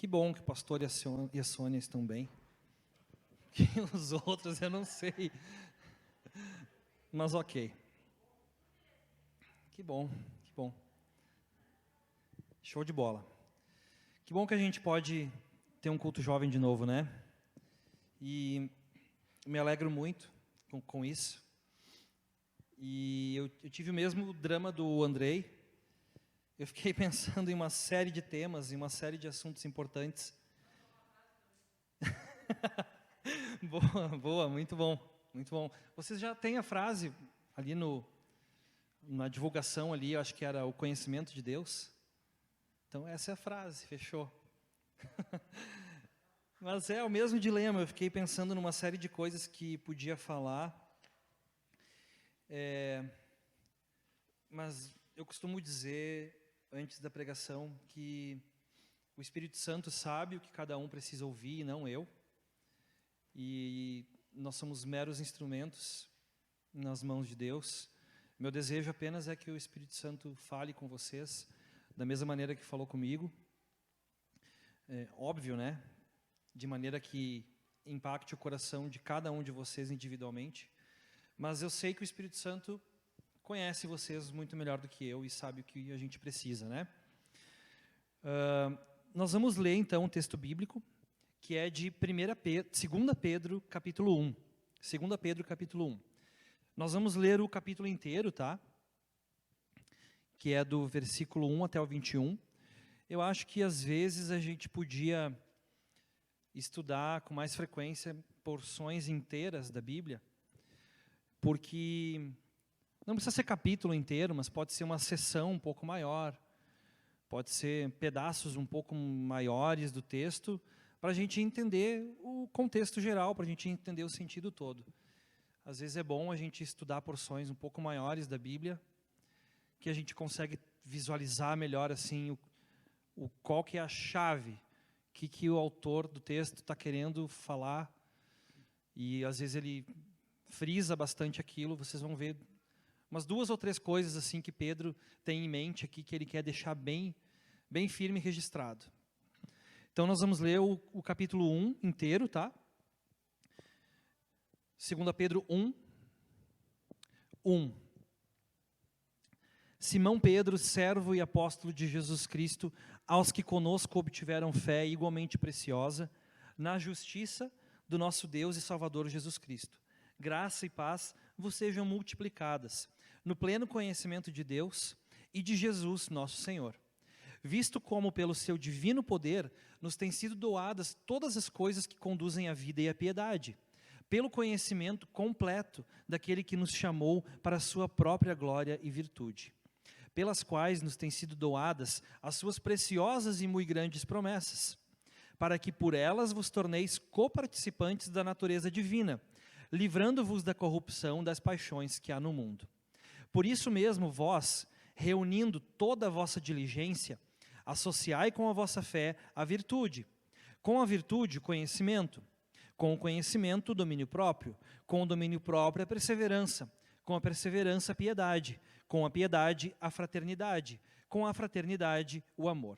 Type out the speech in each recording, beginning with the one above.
Que bom que o pastor e a Sônia estão bem. Que os outros eu não sei. Mas ok. Que bom, que bom. Show de bola. Que bom que a gente pode ter um culto jovem de novo, né? E me alegro muito com isso. E eu tive o mesmo drama do Andrei. Eu fiquei pensando em uma série de temas, em uma série de assuntos importantes. Boa, boa, muito bom, muito bom. Vocês já têm a frase ali na divulgação ali, eu acho que era o conhecimento de Deus. Então essa é a frase, fechou. Mas é o mesmo dilema, eu fiquei pensando numa série de coisas que podia falar. Mas eu costumo dizer, antes da pregação, que o Espírito Santo sabe o que cada um precisa ouvir, e não eu. E nós somos meros instrumentos nas mãos de Deus. Meu desejo apenas é que o Espírito Santo fale com vocês da mesma maneira que falou comigo. É óbvio, né? De maneira que impacte o coração de cada um de vocês individualmente. Mas eu sei que o Espírito Santo conhece vocês muito melhor do que eu e sabe o que a gente precisa, né? Nós vamos ler então um texto bíblico que é de 2 Pedro, capítulo 1. 2 Pedro, capítulo 1. Nós vamos ler o capítulo inteiro, tá? Que é do versículo 1 até o 21. Eu acho que às vezes a gente podia estudar com mais frequência porções inteiras da Bíblia, porque não precisa ser capítulo inteiro, mas pode ser uma seção um pouco maior, pode ser pedaços um pouco maiores do texto, para a gente entender o contexto geral, para a gente entender o sentido todo. Às vezes é bom a gente estudar porções um pouco maiores da Bíblia, que a gente consegue visualizar melhor assim qual que é a chave, que o autor do texto está querendo falar, e às vezes ele frisa bastante aquilo. Vocês vão ver umas 2 ou 3 coisas assim que Pedro tem em mente aqui, que ele quer deixar bem firme e registrado. Então nós vamos ler o capítulo 1 inteiro, tá? 2 Pedro 1, 1. Simão Pedro, servo e apóstolo de Jesus Cristo, aos que conosco obtiveram fé igualmente preciosa, na justiça do nosso Deus e Salvador Jesus Cristo. Graça e paz vos sejam multiplicadas, no pleno conhecimento de Deus e de Jesus, nosso Senhor. Visto como pelo seu divino poder nos têm sido doadas todas as coisas que conduzem à vida e à piedade, pelo conhecimento completo daquele que nos chamou para a sua própria glória e virtude, pelas quais nos têm sido doadas as suas preciosas e muito grandes promessas, para que por elas vos torneis coparticipantes da natureza divina, livrando-vos da corrupção das paixões que há no mundo. Por isso mesmo vós, reunindo toda a vossa diligência, associai com a vossa fé a virtude, com a virtude o conhecimento, com o conhecimento o domínio próprio, com o domínio próprio a perseverança, com a perseverança a piedade, com a piedade a fraternidade, com a fraternidade o amor.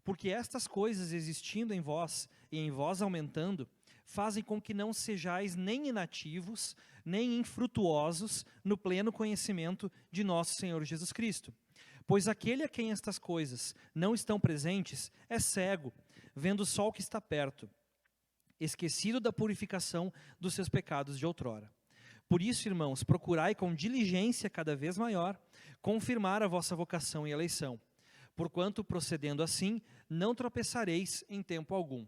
Porque estas coisas existindo em vós e em vós aumentando, fazem com que não sejais nem inativos, nem infrutuosos no pleno conhecimento de nosso Senhor Jesus Cristo. Pois aquele a quem estas coisas não estão presentes é cego, vendo só o que está perto, esquecido da purificação dos seus pecados de outrora. Por isso, irmãos, procurai com diligência cada vez maior confirmar a vossa vocação e eleição, porquanto, procedendo assim, não tropeçareis em tempo algum.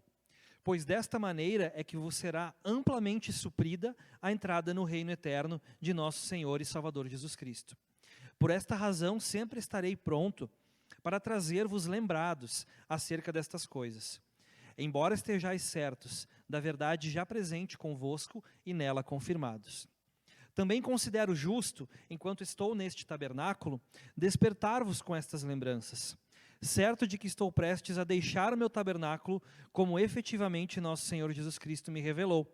Pois desta maneira é que vos será amplamente suprida a entrada no reino eterno de nosso Senhor e Salvador Jesus Cristo. Por esta razão, sempre estarei pronto para trazer-vos lembrados acerca destas coisas, embora estejais certos da verdade já presente convosco e nela confirmados. Também considero justo, enquanto estou neste tabernáculo, despertar-vos com estas lembranças, certo de que estou prestes a deixar o meu tabernáculo, como efetivamente nosso Senhor Jesus Cristo me revelou.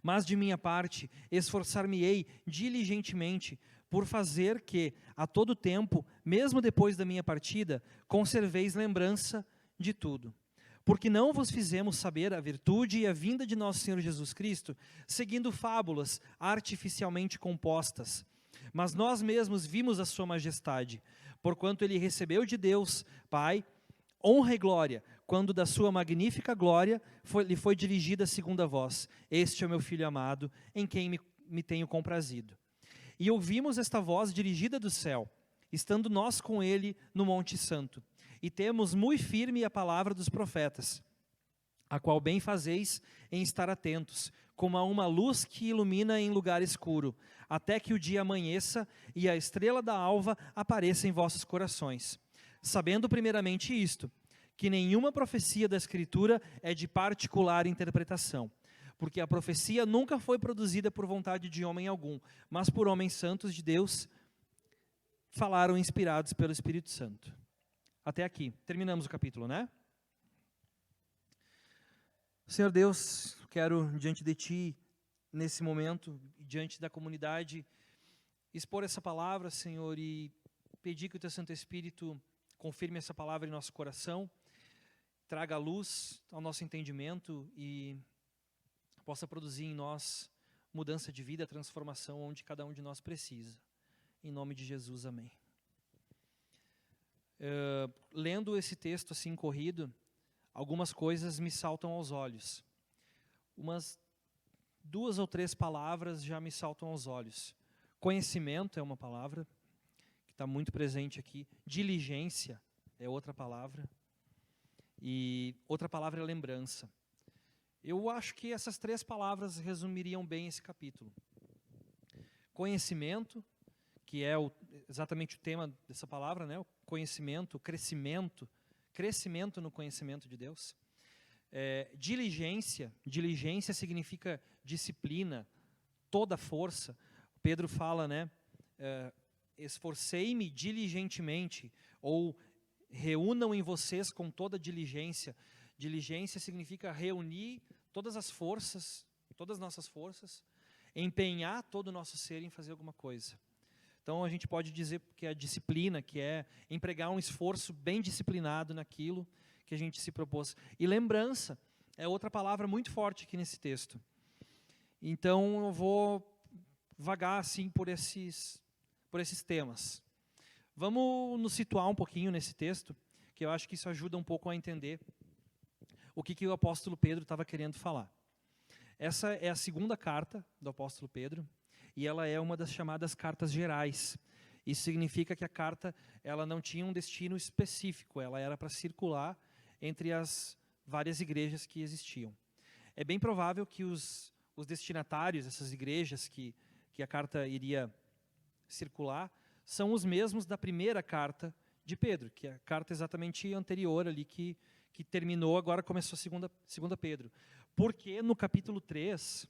Mas de minha parte, esforçar-me-ei diligentemente por fazer que, a todo tempo, mesmo depois da minha partida, conserveis lembrança de tudo, Porque não vos fizemos saber a virtude e a vinda de nosso Senhor Jesus Cristo, seguindo fábulas artificialmente compostas. Mas nós mesmos vimos a sua majestade, porquanto ele recebeu de Deus, Pai, honra e glória, quando da sua magnífica glória lhe foi dirigida a segunda voz. Este é o meu Filho amado, em quem me tenho comprazido. E ouvimos esta voz dirigida do céu, estando nós com ele no Monte Santo. E temos muito firme a palavra dos profetas, a qual bem fazeis em estar atentos, como a uma luz que ilumina em lugar escuro, até que o dia amanheça e a estrela da alva apareça em vossos corações. Sabendo primeiramente isto, que nenhuma profecia da Escritura é de particular interpretação, porque a profecia nunca foi produzida por vontade de homem algum, mas por homens santos de Deus, falaram inspirados pelo Espírito Santo. Até aqui, terminamos o capítulo, né? Senhor Deus, quero diante de Ti, nesse momento, diante da comunidade, expor essa palavra, Senhor, e pedir que o Teu Santo Espírito confirme essa palavra em nosso coração, traga luz ao nosso entendimento e possa produzir em nós mudança de vida, transformação, onde cada um de nós precisa. Em nome de Jesus, amém. Lendo esse texto assim corrido, algumas coisas me saltam aos olhos. Umas 2 ou 3 palavras já me saltam aos olhos. Conhecimento é uma palavra que está muito presente aqui. Diligência é outra palavra. E outra palavra é lembrança. Eu acho que essas 3 palavras resumiriam bem esse capítulo. Conhecimento, que é exatamente o tema dessa palavra, né? O conhecimento, o crescimento no conhecimento de Deus. Diligência significa disciplina, toda força. Pedro fala, né? Esforcei-me diligentemente, ou reúnam em vocês com toda diligência. Diligência significa reunir todas as forças, todas as nossas forças, empenhar todo o nosso ser em fazer alguma coisa. Então a gente pode dizer que a disciplina, que é empregar um esforço bem disciplinado naquilo que a gente se propôs. E lembrança é outra palavra muito forte aqui nesse texto. Então eu vou vagar assim por esses temas. Vamos nos situar um pouquinho nesse texto, que eu acho que isso ajuda um pouco a entender o que o apóstolo Pedro estava querendo falar. Essa é a segunda carta do apóstolo Pedro, e ela é uma das chamadas cartas gerais. Isso significa que a carta ela não tinha um destino específico, ela era para circular entre as várias igrejas que existiam. É bem provável que os destinatários, essas igrejas que a carta iria circular, são os mesmos da primeira carta de Pedro, que é a carta exatamente anterior ali, que terminou, agora começou a segunda Pedro. Porque no capítulo 3,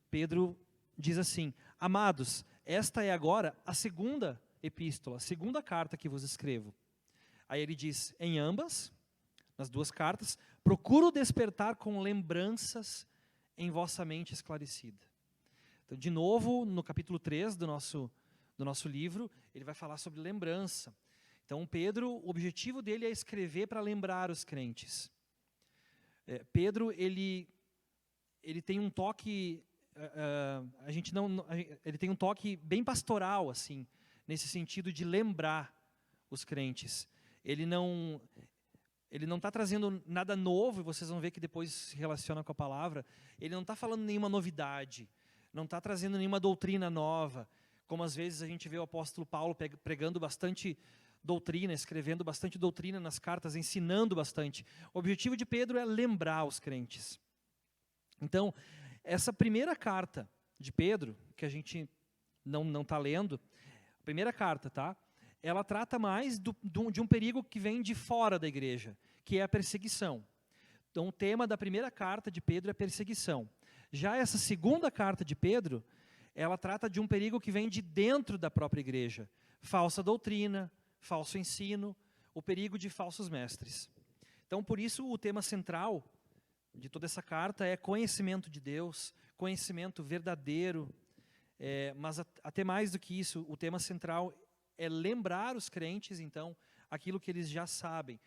Pedro diz assim: amados, esta é agora a segunda epístola, a segunda carta que vos escrevo. Aí ele diz, em ambas, nas 2 cartas, procuro despertar com lembranças em vossa mente esclarecida. Então, de novo, no capítulo 3 do nosso livro, ele vai falar sobre lembrança. Então, Pedro, o objetivo dele é escrever para lembrar os crentes. Pedro, ele tem um toque, ele tem um toque bem pastoral, assim, nesse sentido de lembrar os crentes. Ele não está trazendo nada novo, e vocês vão ver que depois se relaciona com a palavra. Ele não está falando nenhuma novidade, não está trazendo nenhuma doutrina nova, como às vezes a gente vê o apóstolo Paulo pregando bastante doutrina, escrevendo bastante doutrina nas cartas, ensinando bastante. O objetivo de Pedro é lembrar os crentes. Então, essa primeira carta de Pedro, que a gente não está lendo, a primeira carta, tá? Ela trata mais de um perigo que vem de fora da igreja, que é a perseguição. Então, o tema da primeira carta de Pedro é perseguição. Já essa segunda carta de Pedro, ela trata de um perigo que vem de dentro da própria igreja. Falsa doutrina, falso ensino, o perigo de falsos mestres. Então, por isso, o tema central de toda essa carta é conhecimento de Deus, conhecimento verdadeiro, mas até mais do que isso, o tema central é lembrar os crentes, então, aquilo que eles já sabem,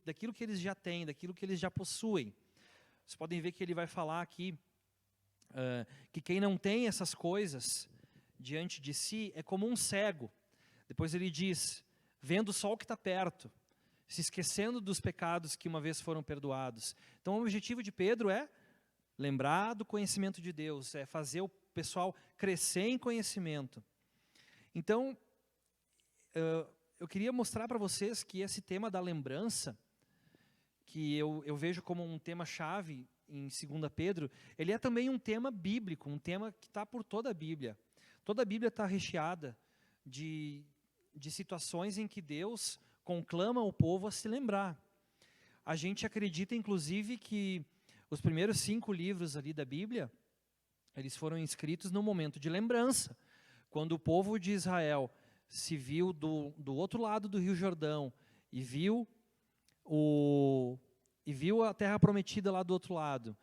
daquilo que eles já têm, daquilo que eles já possuem. Vocês podem ver que ele vai falar aqui que quem não tem essas coisas diante de si é como um cego. Depois ele diz, vendo só o que está perto, se esquecendo dos pecados que uma vez foram perdoados. Então o objetivo de Pedro é lembrar do conhecimento de Deus, é fazer o pessoal crescer em conhecimento. Então, eu queria mostrar para vocês que esse tema da lembrança, que eu vejo como um tema-chave em 2 Pedro, ele é também um tema bíblico, um tema que está por toda a Bíblia. Toda a Bíblia está recheada de situações em que Deus conclama o povo a se lembrar. A gente acredita, inclusive, que os primeiros 5 livros ali da Bíblia, eles foram escritos no momento de lembrança, quando o povo de Israel se viu do outro lado do Rio Jordão e viu a terra prometida lá do outro lado.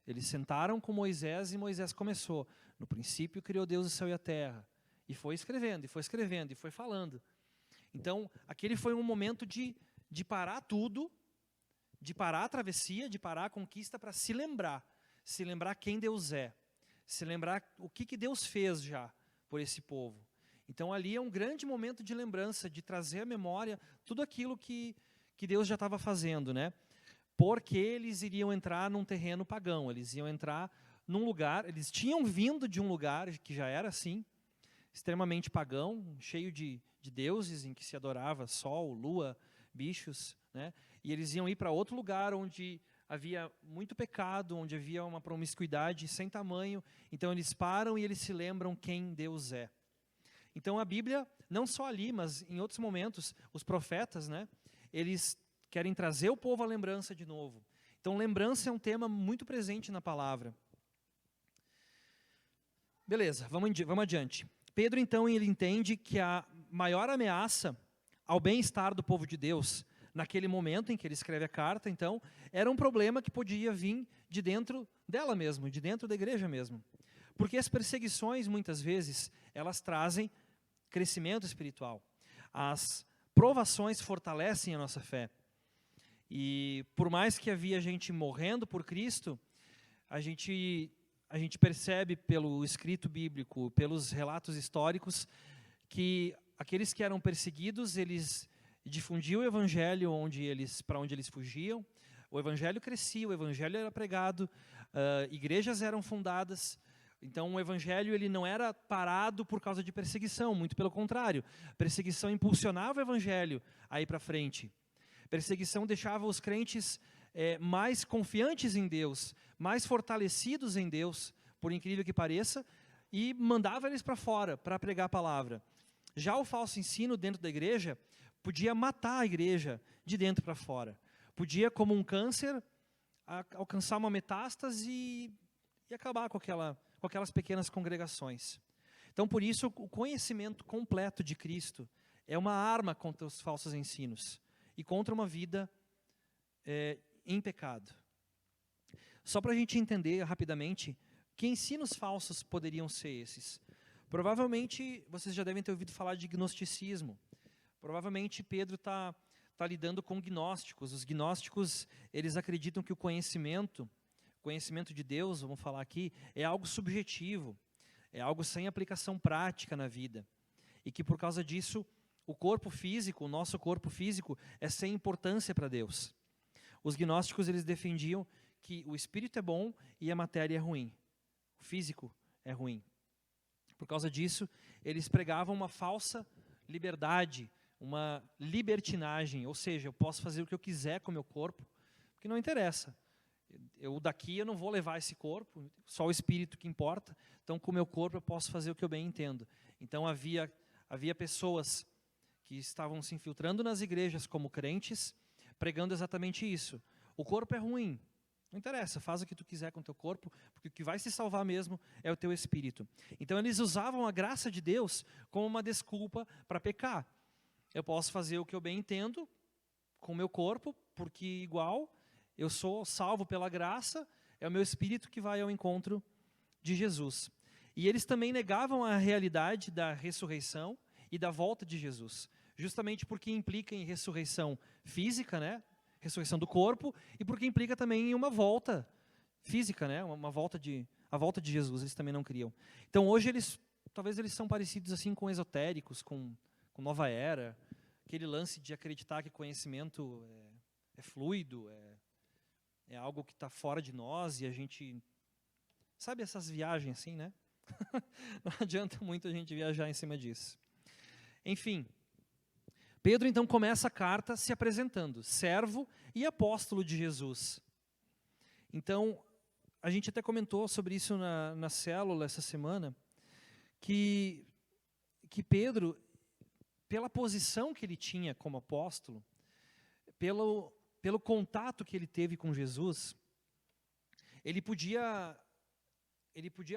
Eles sentaram com Moisés e Moisés começou. No princípio criou Deus o céu e a terra. E foi escrevendo, e foi falando. Então, aquele foi um momento de parar tudo, de parar a travessia, de parar a conquista para se lembrar quem Deus é, se lembrar o que Deus fez já por esse povo. Então ali é um grande momento de lembrança, de trazer à memória tudo aquilo que Deus já estava fazendo, né? Porque eles iriam entrar num terreno pagão, eles iam entrar num lugar, eles tinham vindo de um lugar que já era assim, extremamente pagão, cheio de deuses em que se adorava sol, lua, bichos, né? E eles iam ir para outro lugar onde havia muito pecado, onde havia uma promiscuidade sem tamanho. Então eles param e eles se lembram quem Deus é. Então a Bíblia, não só ali, mas em outros momentos, os profetas, né, eles querem trazer o povo à lembrança de novo. Então lembrança é um tema muito presente na palavra. Beleza, vamos adiante. Pedro, então, ele entende que a maior ameaça ao bem-estar do povo de Deus, naquele momento em que ele escreve a carta, então, era um problema que podia vir de dentro dela mesmo, de dentro da igreja mesmo. Porque as perseguições, muitas vezes, elas trazem crescimento espiritual. As provações fortalecem a nossa fé. E por mais que havia gente morrendo por Cristo, a gente percebe pelo escrito bíblico, pelos relatos históricos, que aqueles que eram perseguidos, eles difundiam o evangelho para onde eles fugiam. O evangelho crescia, o evangelho era pregado, igrejas eram fundadas. Então o evangelho ele não era parado por causa de perseguição, muito pelo contrário. Perseguição impulsionava o evangelho a ir para frente. Perseguição deixava os crentes mais confiantes em Deus, mais fortalecidos em Deus, por incrível que pareça, e mandava eles para fora, para pregar a palavra. Já o falso ensino dentro da igreja podia matar a igreja de dentro para fora. Podia, como um câncer, alcançar uma metástase e acabar com aquelas pequenas congregações. Então, por isso, o conhecimento completo de Cristo é uma arma contra os falsos ensinos e contra uma vida em pecado. Só para a gente entender rapidamente, que ensinos falsos poderiam ser esses? Provavelmente, vocês já devem ter ouvido falar de gnosticismo. Provavelmente, Pedro está lidando com gnósticos. Os gnósticos, eles acreditam que o conhecimento de Deus, vamos falar aqui, é algo subjetivo, é algo sem aplicação prática na vida. E que por causa disso, o nosso corpo físico, é sem importância para Deus. Os gnósticos, eles defendiam que o espírito é bom e a matéria é ruim. O físico é ruim. Por causa disso, eles pregavam uma falsa liberdade, uma libertinagem, ou seja, eu posso fazer o que eu quiser com o meu corpo, porque não interessa. Eu não vou levar esse corpo, só o espírito que importa, então com o meu corpo eu posso fazer o que eu bem entendo. Então havia pessoas que estavam se infiltrando nas igrejas como crentes, pregando exatamente isso. O corpo é ruim, não interessa, faz o que tu quiser com o teu corpo, porque o que vai se salvar mesmo é o teu espírito. Então eles usavam a graça de Deus como uma desculpa para pecar. Eu posso fazer o que eu bem entendo com o meu corpo, porque igual eu sou salvo pela graça, é o meu espírito que vai ao encontro de Jesus. E eles também negavam a realidade da ressurreição e da volta de Jesus. justamente porque implica em ressurreição física, né? Ressurreição do corpo, e porque implica também em uma volta física, né? A volta de Jesus, eles também não criam. Então hoje talvez eles são parecidos assim com esotéricos, com nova era, aquele lance de acreditar que conhecimento é fluido, é algo que está fora de nós, e a gente, sabe essas viagens assim, né? Não adianta muito a gente viajar em cima disso. Enfim, Pedro então começa a carta se apresentando, servo e apóstolo de Jesus. Então, a gente até comentou sobre isso na célula essa semana, que Pedro, pela posição que ele tinha como apóstolo, pelo contato que ele teve com Jesus, ele podia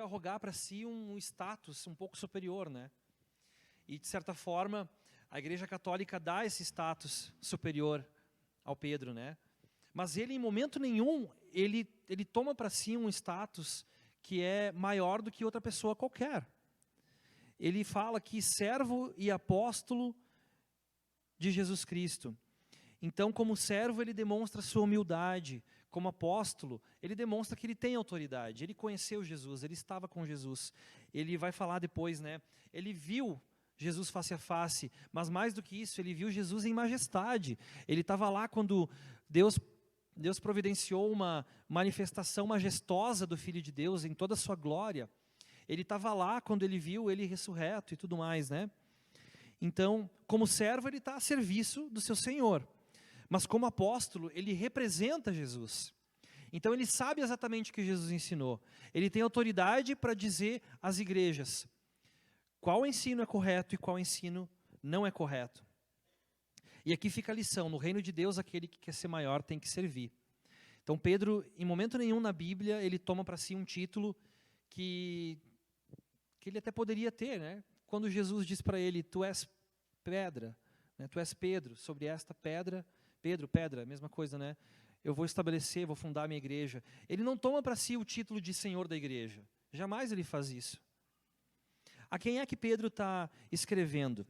arrogar para si um status um pouco superior, né? E, de certa forma, a Igreja Católica dá esse status superior ao Pedro, né? Mas ele, em momento nenhum, ele toma para si um status que é maior do que outra pessoa qualquer. Ele fala que servo e apóstolo de Jesus Cristo. Então, como servo, ele demonstra sua humildade. Como apóstolo, ele demonstra que ele tem autoridade. Ele conheceu Jesus, ele estava com Jesus. Ele vai falar depois, né? Ele viu Jesus face a face, mas mais do que isso, ele viu Jesus em majestade. Ele estava lá quando Deus providenciou uma manifestação majestosa do Filho de Deus em toda a sua glória. Ele estava lá quando ele viu ele ressurreto e tudo mais, né? Então, como servo, ele está a serviço do seu Senhor. Mas como apóstolo, ele representa Jesus. Então, ele sabe exatamente o que Jesus ensinou. Ele tem autoridade para dizer às igrejas qual ensino é correto e qual ensino não é correto. E aqui fica a lição: no reino de Deus, aquele que quer ser maior tem que servir. Então, Pedro, em momento nenhum na Bíblia, ele toma para si um título que ele até poderia ter, né? Quando Jesus diz para ele, tu és pedra, né? Tu és Pedro, sobre esta pedra, Pedro, pedra, mesma coisa, né? Eu vou estabelecer, vou fundar a minha igreja. Ele não toma para si o título de Senhor da igreja. Jamais ele faz isso. A quem é que Pedro está escrevendo?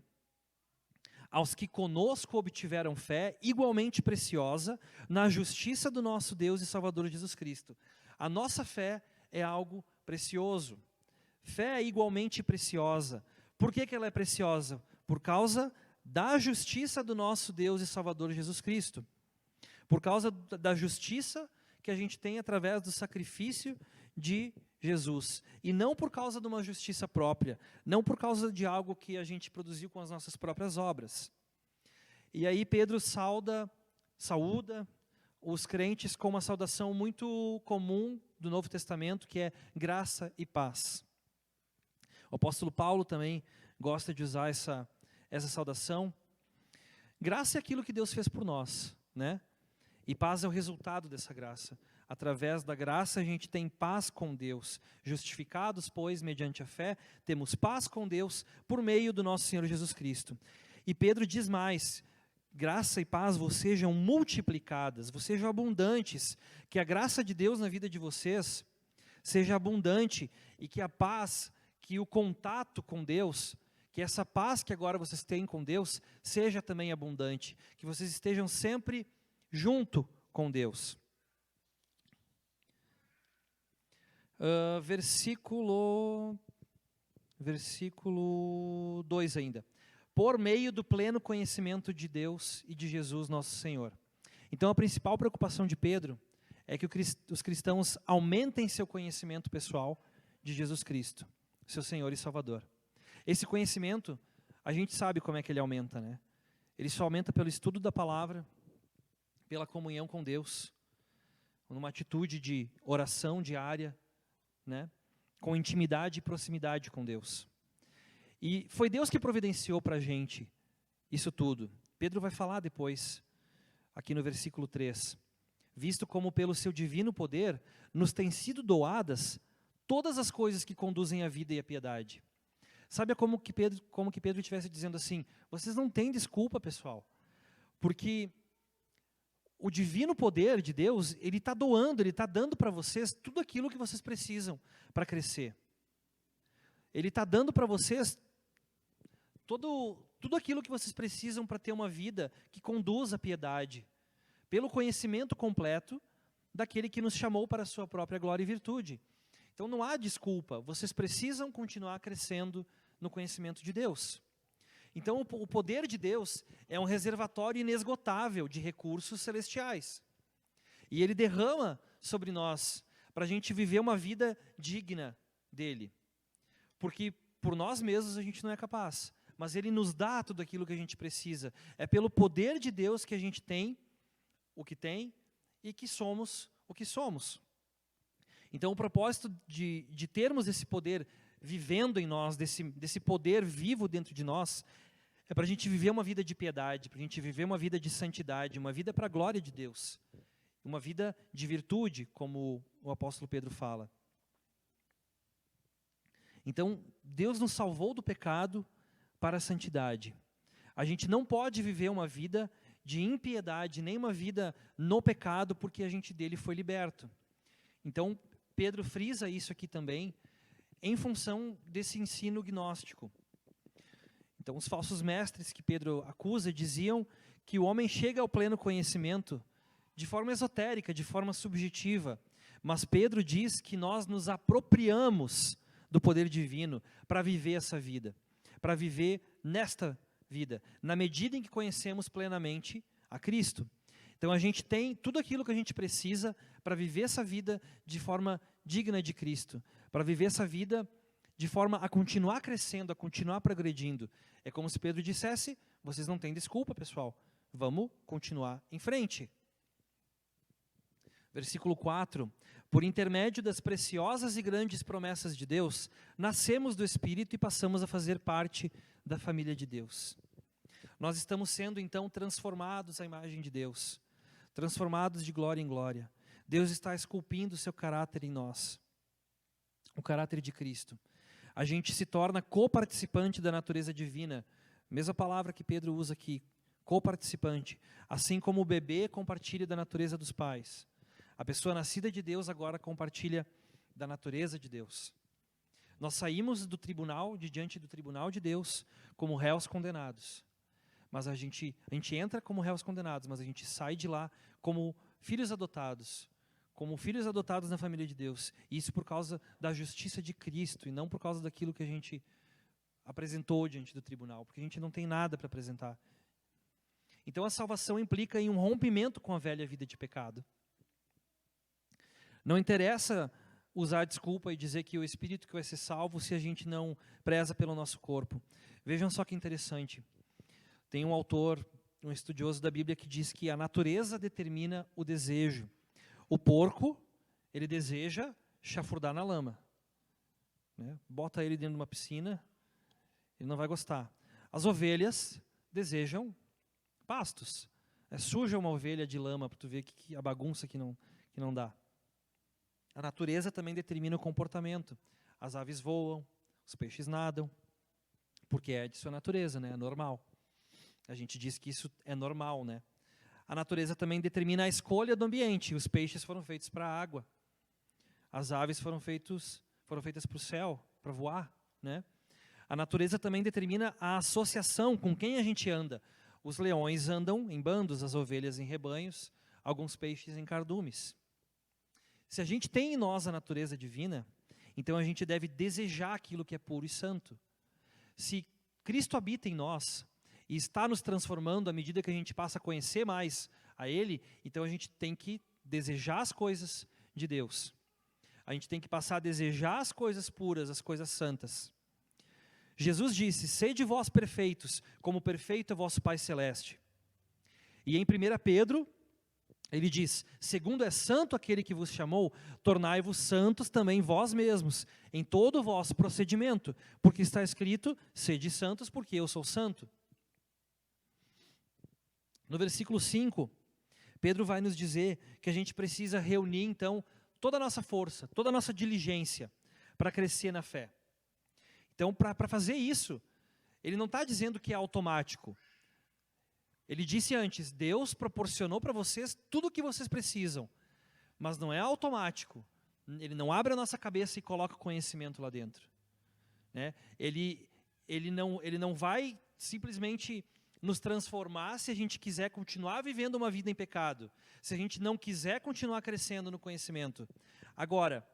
Aos que conosco obtiveram fé igualmente preciosa na justiça do nosso Deus e Salvador Jesus Cristo. A nossa fé é algo precioso. Fé é igualmente preciosa. Por que ela é preciosa? Por causa da justiça do nosso Deus e Salvador Jesus Cristo. Por causa da justiça que a gente tem através do sacrifício de Jesus. E não por causa de uma justiça própria, não por causa de algo que a gente produziu com as nossas próprias obras. E aí Pedro saúda os crentes com uma saudação muito comum do Novo Testamento, que é graça e paz. O apóstolo Paulo também gosta de usar essa saudação. Graça é aquilo que Deus fez por nós, né? E paz é o resultado dessa graça. Através da graça a gente tem paz com Deus. Justificados, pois, mediante a fé, temos paz com Deus por meio do nosso Senhor Jesus Cristo. E Pedro diz mais: graça e paz vos sejam multiplicadas, vos sejam abundantes. Que a graça de Deus na vida de vocês seja abundante e que a paz, que o contato com Deus, que essa paz que agora vocês têm com Deus, seja também abundante. Que vocês estejam sempre junto com Deus. Versículo 2 ainda. Por meio do pleno conhecimento de Deus e de Jesus nosso Senhor. Então a principal preocupação de Pedro é que os cristãos aumentem seu conhecimento pessoal de Jesus Cristo, seu Senhor e Salvador. Esse conhecimento, a gente sabe como é que ele aumenta, né? Ele só aumenta pelo estudo da palavra, pela comunhão com Deus, numa atitude de oração diária, né? Com intimidade e proximidade com Deus. E foi Deus que providenciou para a gente isso tudo. Pedro vai falar depois, aqui no versículo 3. Visto como pelo seu divino poder nos têm sido doadas todas as coisas que conduzem à vida e à piedade. Sabe como que Pedro estivesse dizendo assim: vocês não têm desculpa, pessoal, porque o divino poder de Deus, ele está doando, ele está dando para vocês tudo aquilo que vocês precisam para crescer. Ele está dando para vocês tudo aquilo que vocês precisam para ter uma vida que conduza à piedade, pelo conhecimento completo daquele que nos chamou para a sua própria glória e virtude. Então não há desculpa, vocês precisam continuar crescendo no conhecimento de Deus. Então o poder de Deus é um reservatório inesgotável de recursos celestiais. E Ele derrama sobre nós para a gente viver uma vida digna dEle. Porque por nós mesmos a gente não é capaz. Mas Ele nos dá tudo aquilo que a gente precisa. É pelo poder de Deus que a gente tem o que tem e que somos o que somos. Então o propósito de termos esse poder vivendo em nós, desse poder vivo dentro de nós, é para a gente viver uma vida de piedade, para a gente viver uma vida de santidade, uma vida para a glória de Deus. Uma vida de virtude, como o apóstolo Pedro fala. Então, Deus nos salvou do pecado para a santidade. A gente não pode viver uma vida de impiedade, nem uma vida no pecado, porque a gente dele foi liberto. Então, Pedro frisa isso aqui também, em função desse ensino gnóstico. Então, os falsos mestres que Pedro acusa diziam que o homem chega ao pleno conhecimento de forma esotérica, de forma subjetiva. Mas Pedro diz que nós nos apropriamos do poder divino para viver essa vida, para viver nesta vida, na medida em que conhecemos plenamente a Cristo. Então a gente tem tudo aquilo que a gente precisa para viver essa vida de forma digna de Cristo, para viver essa vida de forma a continuar crescendo, a continuar progredindo. É como se Pedro dissesse: vocês não têm desculpa, pessoal, vamos continuar em frente. Versículo 4, por intermédio das preciosas e grandes promessas de Deus, nascemos do Espírito e passamos a fazer parte da família de Deus. Nós estamos sendo então transformados à imagem de Deus, transformados de glória em glória. Deus está esculpindo o seu caráter em nós, o caráter de Cristo. A gente se torna coparticipante da natureza divina, mesma palavra que Pedro usa aqui, coparticipante, assim como o bebê compartilha da natureza dos pais. A pessoa nascida de Deus agora compartilha da natureza de Deus. Nós saímos do tribunal, diante do tribunal de Deus, como réus condenados. Mas a gente entra como réus condenados, mas a gente sai de lá como filhos adotados na família de Deus. E isso por causa da justiça de Cristo e não por causa daquilo que a gente apresentou diante do tribunal, porque a gente não tem nada para apresentar. Então a salvação implica em um rompimento com a velha vida de pecado. Não interessa usar a desculpa e dizer que o Espírito que vai ser salvo se a gente não preza pelo nosso corpo. Vejam só que interessante. Tem um autor, um estudioso da Bíblia, que diz que a natureza determina o desejo. O porco, ele deseja chafurdar na lama. Né? Bota ele dentro de uma piscina, ele não vai gostar. As ovelhas desejam pastos. Suja uma ovelha de lama para tu ver que a bagunça que não dá. A natureza também determina o comportamento. As aves voam, os peixes nadam, porque é de sua natureza, né? É normal. A gente diz que isso é normal, né? A natureza também determina a escolha do ambiente. Os peixes foram feitos para a água. As aves foram feitas para o céu, para voar, né? A natureza também determina a associação com quem a gente anda. Os leões andam em bandos, as ovelhas em rebanhos, alguns peixes em cardumes. Se a gente tem em nós a natureza divina, então a gente deve desejar aquilo que é puro e santo. Se Cristo habita em nós e está nos transformando à medida que a gente passa a conhecer mais a Ele, então a gente tem que desejar as coisas de Deus. A gente tem que passar a desejar as coisas puras, as coisas santas. Jesus disse: sede vós perfeitos, como perfeito é vosso Pai Celeste. E em 1 Pedro, ele diz: segundo é santo aquele que vos chamou, tornai-vos santos também vós mesmos, em todo o vosso procedimento, porque está escrito: sede santos, porque eu sou santo. No versículo 5, Pedro vai nos dizer que a gente precisa reunir, então, toda a nossa força, toda a nossa diligência para crescer na fé. Então, para fazer isso, ele não está dizendo que é automático. Ele disse antes: Deus proporcionou para vocês tudo o que vocês precisam, mas não é automático. Ele não abre a nossa cabeça e coloca conhecimento lá dentro. Né? Ele não vai simplesmente nos transformar se a gente quiser continuar vivendo uma vida em pecado, se a gente não quiser continuar crescendo no conhecimento. Agora,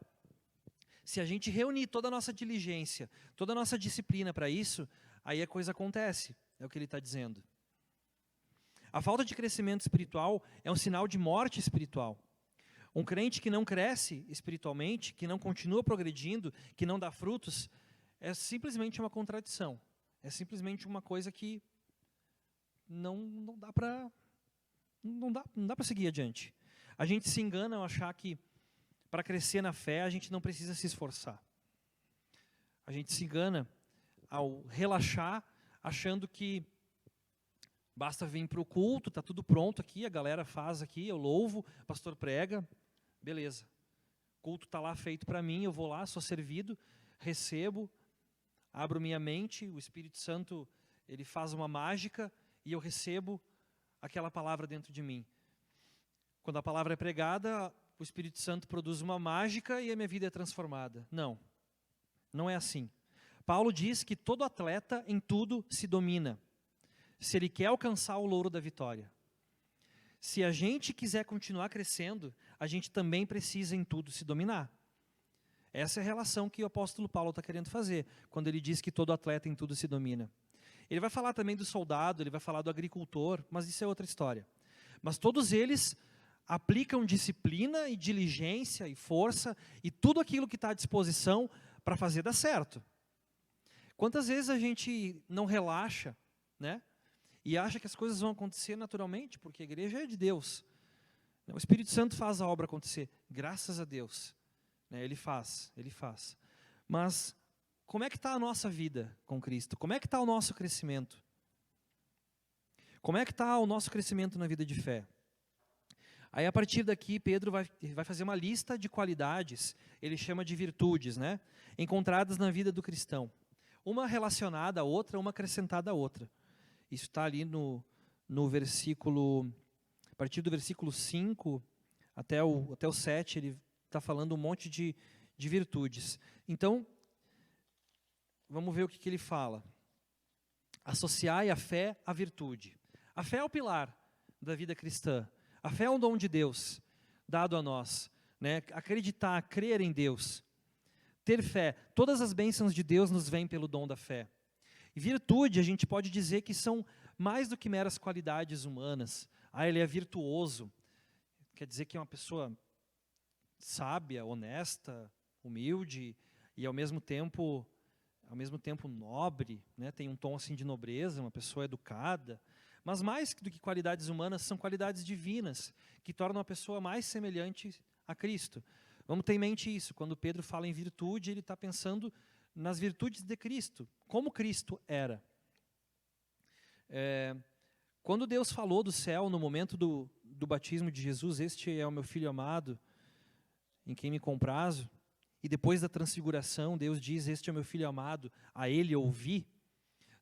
se a gente reunir toda a nossa diligência, toda a nossa disciplina para isso, aí a coisa acontece, é o que ele está dizendo. A falta de crescimento espiritual é um sinal de morte espiritual. Um crente que não cresce espiritualmente, que não continua progredindo, que não dá frutos, é simplesmente uma contradição. É simplesmente uma coisa que não dá para seguir adiante. A gente se engana ao achar que para crescer na fé a gente não precisa se esforçar. A gente se engana ao relaxar, achando que basta vir para o culto, está tudo pronto aqui, a galera faz aqui, eu louvo, o pastor prega, beleza. O culto está lá feito para mim, eu vou lá, sou servido, recebo, abro minha mente, o Espírito Santo ele faz uma mágica e eu recebo aquela palavra dentro de mim. Quando a palavra é pregada, o Espírito Santo produz uma mágica e a minha vida é transformada. Não, não é assim. Paulo diz que todo atleta em tudo se domina, se ele quer alcançar o louro da vitória. Se a gente quiser continuar crescendo, a gente também precisa em tudo se dominar. Essa é a relação que o apóstolo Paulo está querendo fazer, quando ele diz que todo atleta em tudo se domina. Ele vai falar também do soldado, ele vai falar do agricultor, mas isso é outra história. Mas todos eles aplicam disciplina e diligência e força e tudo aquilo que está à disposição para fazer dar certo. Quantas vezes a gente não relaxa, né? E acha que as coisas vão acontecer naturalmente, porque a igreja é de Deus. O Espírito Santo faz a obra acontecer, graças a Deus. Ele faz. Mas como é que está a nossa vida com Cristo? Como é que está o nosso crescimento? Como é que está o nosso crescimento na vida de fé? Aí, a partir daqui, Pedro vai fazer uma lista de qualidades, ele chama de virtudes, né? Encontradas na vida do cristão. Uma relacionada à outra, uma acrescentada à outra. Isso está ali no versículo, a partir do versículo 5 até o 7, ele está falando um monte de virtudes. Então, vamos ver o que ele fala. Associai a fé à virtude. A fé é o pilar da vida cristã. A fé é um dom de Deus, dado a nós. Né? Acreditar, crer em Deus. Ter fé. Todas as bênçãos de Deus nos vêm pelo dom da fé. E virtude, a gente pode dizer que são mais do que meras qualidades humanas. Ele é virtuoso. Quer dizer que é uma pessoa sábia, honesta, humilde e ao mesmo tempo nobre, né? Tem um tom assim de nobreza, uma pessoa educada. Mas mais do que qualidades humanas, são qualidades divinas, que tornam a pessoa mais semelhante a Cristo. Vamos ter em mente isso, quando Pedro fala em virtude, ele está pensando nas virtudes de Cristo, como Cristo era. Quando Deus falou do céu, no momento do batismo de Jesus, este é o meu filho amado, em quem me comprazo, e depois da transfiguração, Deus diz, este é o meu filho amado, a ele ouvi.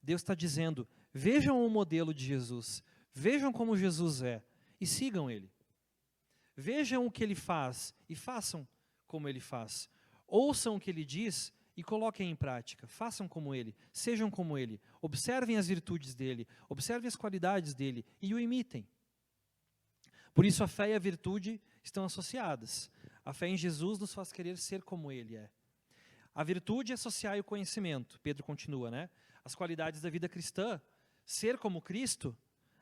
Deus está dizendo, vejam o modelo de Jesus, vejam como Jesus é, e sigam ele. Vejam o que ele faz, e façam como ele faz. Ouçam o que ele diz, e coloquem em prática, façam como ele, sejam como ele, observem as virtudes dele, observem as qualidades dele, e o imitem. Por isso a fé e a virtude estão associadas. A fé em Jesus nos faz querer ser como ele é. A virtude é associar o conhecimento, Pedro continua, né? As qualidades da vida cristã, ser como Cristo,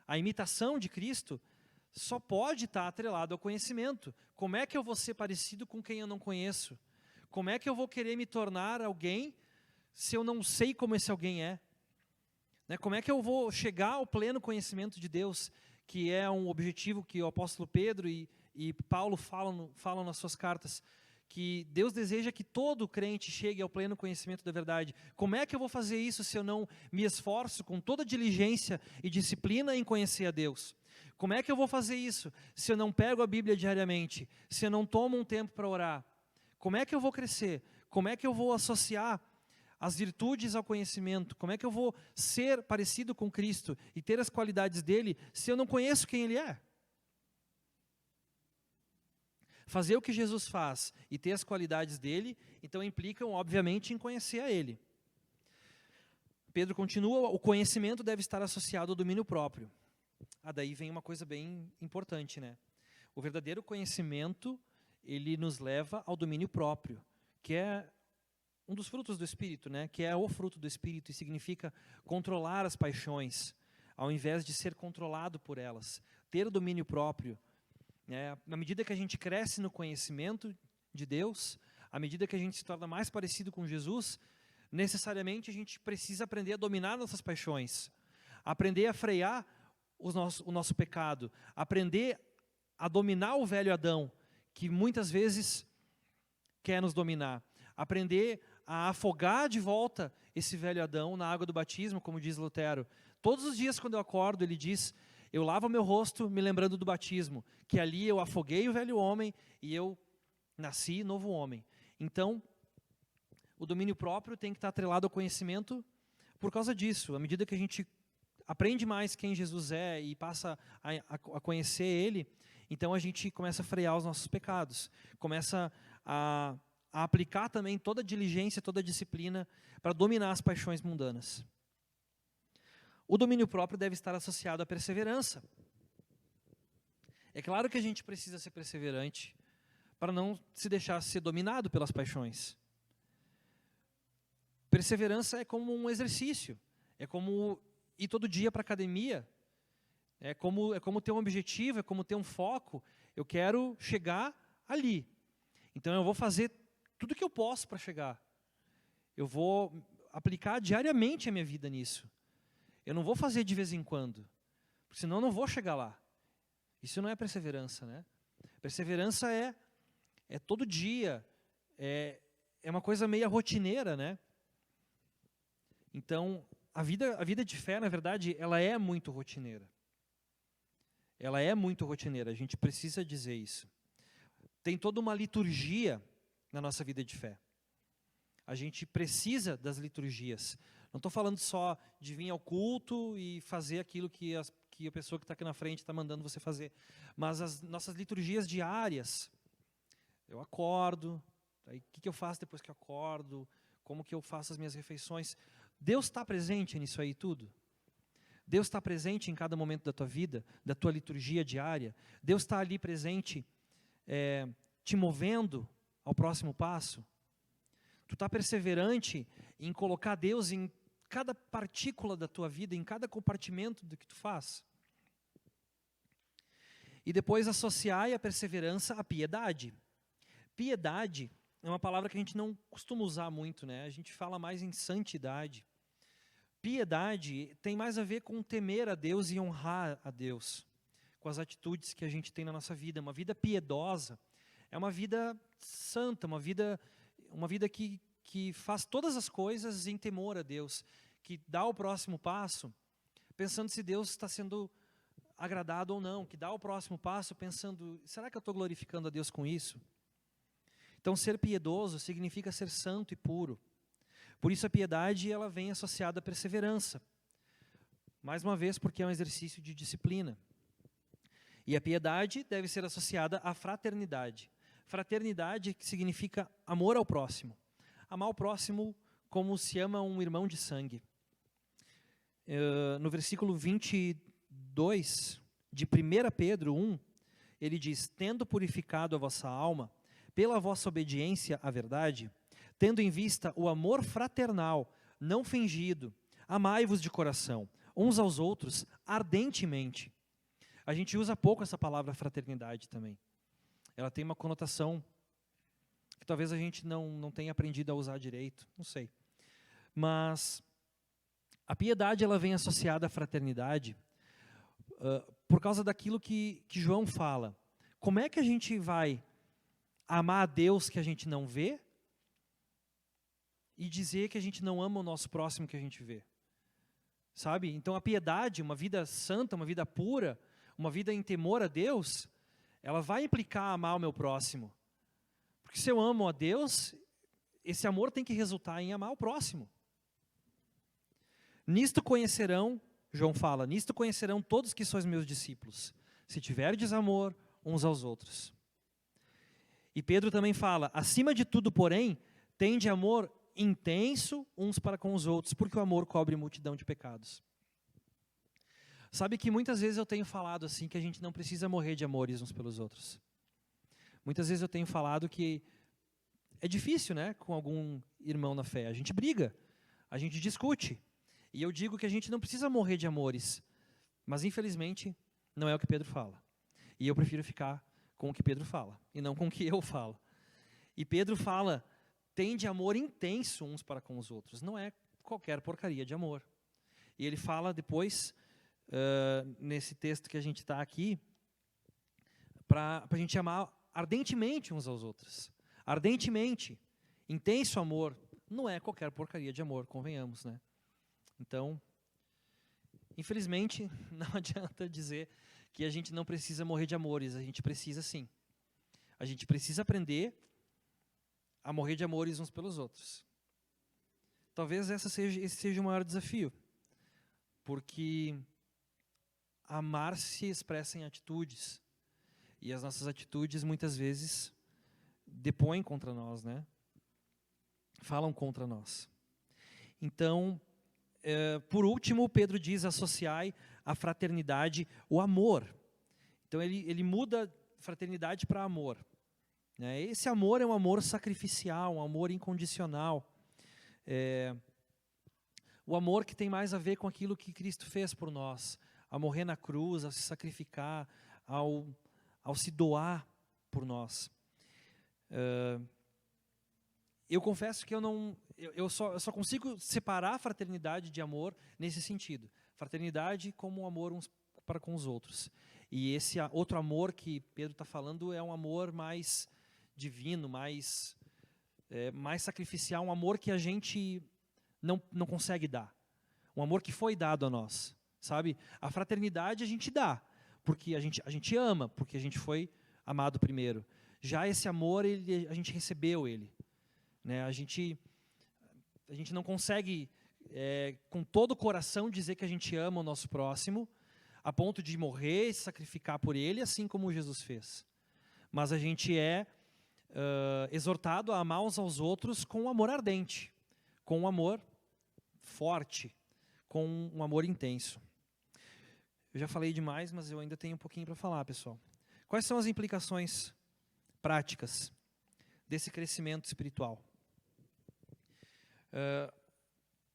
a imitação de Cristo, só pode estar atrelado ao conhecimento. Como é que eu vou ser parecido com quem eu não conheço? Como é que eu vou querer me tornar alguém se eu não sei como esse alguém é? Como é que eu vou chegar ao pleno conhecimento de Deus, que é um objetivo que o apóstolo Pedro e Paulo falam nas suas cartas, que Deus deseja que todo crente chegue ao pleno conhecimento da verdade. Como é que eu vou fazer isso se eu não me esforço com toda diligência e disciplina em conhecer a Deus? Como é que eu vou fazer isso se eu não pego a Bíblia diariamente, se eu não tomo um tempo para orar? Como é que eu vou crescer? Como é que eu vou associar as virtudes ao conhecimento? Como é que eu vou ser parecido com Cristo e ter as qualidades dele se eu não conheço quem ele é? Fazer o que Jesus faz e ter as qualidades dele, então implicam, obviamente, em conhecer a ele. Pedro continua, o conhecimento deve estar associado ao domínio próprio. Daí vem uma coisa bem importante, né? O verdadeiro conhecimento, ele nos leva ao domínio próprio, que é um dos frutos do Espírito, né? Que é o fruto do Espírito e significa controlar as paixões, ao invés de ser controlado por elas. Ter o domínio próprio, né? Na medida que a gente cresce no conhecimento de Deus, à medida que a gente se torna mais parecido com Jesus, necessariamente a gente precisa aprender a dominar nossas paixões, aprender a frear o nosso pecado, aprender a dominar o velho Adão, que muitas vezes quer nos dominar, aprender a afogar de volta esse velho Adão na água do batismo, como diz Lutero. Todos os dias quando eu acordo, ele diz, eu lavo meu rosto me lembrando do batismo, que ali eu afoguei o velho homem e eu nasci novo homem. Então, o domínio próprio tem que estar atrelado ao conhecimento por causa disso. À medida que a gente aprende mais quem Jesus é e passa a conhecer Ele, então a gente começa a frear os nossos pecados. Começa a aplicar também toda a diligência, toda a disciplina para dominar as paixões mundanas. O domínio próprio deve estar associado à perseverança. É claro que a gente precisa ser perseverante para não se deixar ser dominado pelas paixões. Perseverança é como um exercício, é como ir todo dia para a academia, é como ter um objetivo, é como ter um foco. Eu quero chegar ali, então eu vou fazer tudo que eu posso para chegar. Eu vou aplicar diariamente a minha vida nisso. Eu não vou fazer de vez em quando, porque senão eu não vou chegar lá. Isso não é perseverança, né? Perseverança é todo dia, é uma coisa meio rotineira, né? Então, a vida de fé, na verdade, ela é muito rotineira. Ela é muito rotineira, a gente precisa dizer isso. Tem toda uma liturgia na nossa vida de fé. A gente precisa das liturgias. Não estou falando só de vir ao culto e fazer aquilo que a pessoa que está aqui na frente está mandando você fazer. Mas as nossas liturgias diárias. Eu acordo, aí, o que eu faço depois que eu acordo? Como que eu faço as minhas refeições? Deus está presente nisso aí tudo? Deus está presente em cada momento da tua vida, da tua liturgia diária? Deus está ali presente, te movendo ao próximo passo? Tu está perseverante em colocar Deus em cada partícula da tua vida, em cada compartimento do que tu faz? E depois associar a perseverança à piedade. Piedade é uma palavra que a gente não costuma usar muito, né? A gente fala mais em santidade. Piedade tem mais a ver com temer a Deus e honrar a Deus, com as atitudes que a gente tem na nossa vida. Uma vida piedosa é uma vida santa, uma vida que faz todas as coisas em temor a Deus, que dá o próximo passo pensando se Deus está sendo agradado ou não, que dá o próximo passo pensando, será que eu estou glorificando a Deus com isso? Então, ser piedoso significa ser santo e puro. Por isso a piedade ela vem associada à perseverança. Mais uma vez, porque é um exercício de disciplina. E a piedade deve ser associada à fraternidade. Fraternidade que significa amor ao próximo. Amar o próximo como se ama um irmão de sangue. No versículo 22 de 1 Pedro 1, ele diz, tendo purificado a vossa alma, pela vossa obediência à verdade, tendo em vista o amor fraternal, não fingido, amai-vos de coração, uns aos outros, ardentemente. A gente usa pouco essa palavra fraternidade também. Ela tem uma conotação que talvez a gente não tenha aprendido a usar direito, não sei. Mas a piedade ela vem associada à fraternidade por causa daquilo que João fala. Como é que a gente vai amar a Deus que a gente não vê e dizer que a gente não ama o nosso próximo que a gente vê? Sabe? Então a piedade, uma vida santa, uma vida pura, uma vida em temor a Deus, ela vai implicar amar o meu próximo. Porque se eu amo a Deus, esse amor tem que resultar em amar o próximo. Nisto conhecerão, João fala, nisto conhecerão todos que sois meus discípulos, se tiverdes amor uns aos outros. E Pedro também fala, acima de tudo, porém, tende amor intenso uns para com os outros, porque o amor cobre multidão de pecados. Sabe que muitas vezes eu tenho falado assim, que a gente não precisa morrer de amores uns pelos outros. Muitas vezes eu tenho falado que é difícil, né, com algum irmão na fé. A gente briga, a gente discute. E eu digo que a gente não precisa morrer de amores. Mas, infelizmente, não é o que Pedro fala. E eu prefiro ficar com o que Pedro fala, e não com o que eu falo. E Pedro fala, tem de amor intenso uns para com os outros. Não é qualquer porcaria de amor. E ele fala depois, nesse texto que a gente está aqui, para a gente amar ardentemente uns aos outros. Ardentemente. Intenso amor. Não é qualquer porcaria de amor, convenhamos, né? Então, infelizmente, não adianta dizer que a gente não precisa morrer de amores. A gente precisa sim. A gente precisa aprender a morrer de amores uns pelos outros. Talvez esse seja o maior desafio. Porque amar se expressa em atitudes. E as nossas atitudes, muitas vezes, depõem contra nós, né? Falam contra nós. Então, por último, Pedro diz, associai a fraternidade o amor. Então, ele muda fraternidade para amor. Né? Esse amor é um amor sacrificial, um amor incondicional. O amor que tem mais a ver com aquilo que Cristo fez por nós. A morrer na cruz, a se sacrificar, ao se doar por nós. Eu confesso que eu só consigo separar a fraternidade de amor nesse sentido. Fraternidade como um amor uns para com os outros. E esse outro amor que Pedro está falando é um amor mais divino, mais sacrificial, um amor que a gente não consegue dar. Um amor que foi dado a nós, sabe? A fraternidade a gente dá, porque a gente ama, porque a gente foi amado primeiro. Já esse amor, a gente recebeu ele. Né? A gente não consegue, com todo o coração, dizer que a gente ama o nosso próximo, a ponto de morrer e se sacrificar por ele, assim como Jesus fez. Mas a gente é exortado a amar uns aos outros com um amor ardente, com um amor forte, com um amor intenso. Eu já falei demais, mas eu ainda tenho um pouquinho para falar, pessoal. Quais são as implicações práticas desse crescimento espiritual?